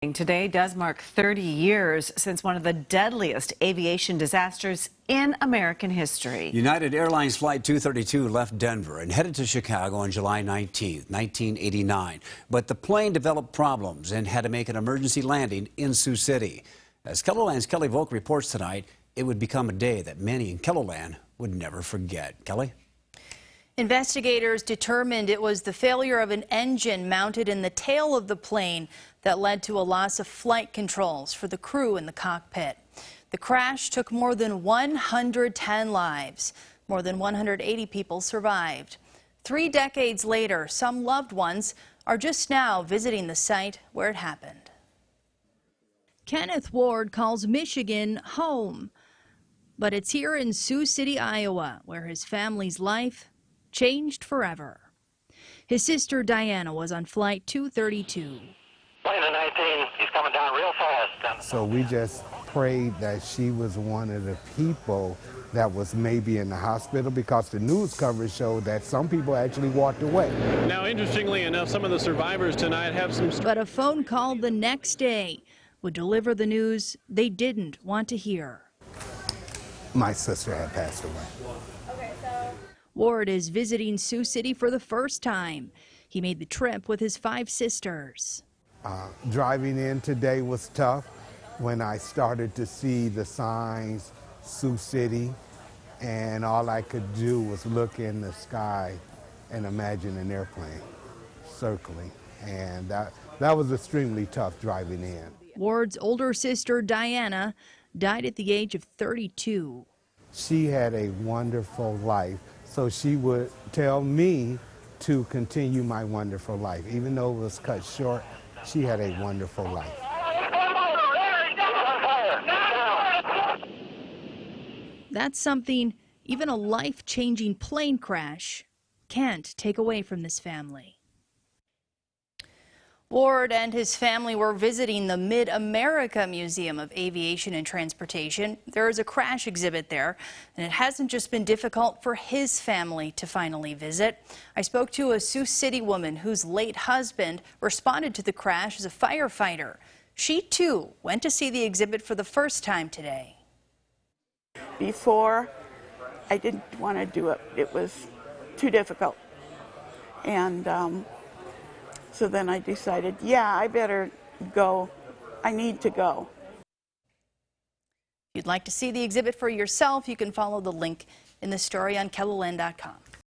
Today does mark 30 years since one of the deadliest aviation disasters in American history. United Airlines Flight 232 left Denver and headed to Chicago on July 19, 1989. But the plane developed problems and had to make an emergency landing in Sioux City. As KELOLAND's Kelly Volk reports tonight, it would become a day that many in KELOLAND would never forget. Kelly? Investigators determined it was the failure of an engine mounted in the tail of the plane that led to a loss of flight controls for the crew in the cockpit. The crash took more than 110 lives. More than 180 people survived. 3 decades later, some loved ones are just now visiting the site where it happened. Kenneth Ward calls Michigan home, but it's here in Sioux City, Iowa, where his family's life changed forever. His sister Diana was on Flight 232. Plane of 19, he's coming down real fast. So we just prayed that she was one of the people that was maybe in the hospital, because the news coverage showed that some people actually walked away. Now, interestingly enough, some of the survivors tonight have some... But a phone call the next day would deliver the news they didn't want to hear. My sister had passed away. Ward is visiting Sioux City for the first time. He made the trip with his 5 sisters. Driving in today was tough when I started to see the signs, Sioux City, and all I could do was look in the sky and imagine an airplane circling. And that was extremely tough driving in. Ward's older sister, Diana, died at the age of 32. She had a wonderful life, so she would tell me to continue my wonderful life. Even though it was cut short, she had a wonderful life. That's something even a life-changing plane crash can't take away from this family. Ward and his family were visiting the Mid-America Museum of Aviation and Transportation. There is a crash exhibit there, and it hasn't just been difficult for his family to finally visit. I spoke to a Sioux City woman whose late husband responded to the crash as a firefighter. She, too, went to see the exhibit for the first time today. Before, I didn't want to do it. It was too difficult. And so then I decided, yeah, I better go. I need to go. If you'd like to see the exhibit for yourself, you can follow the link in the story on KELOLAND.com.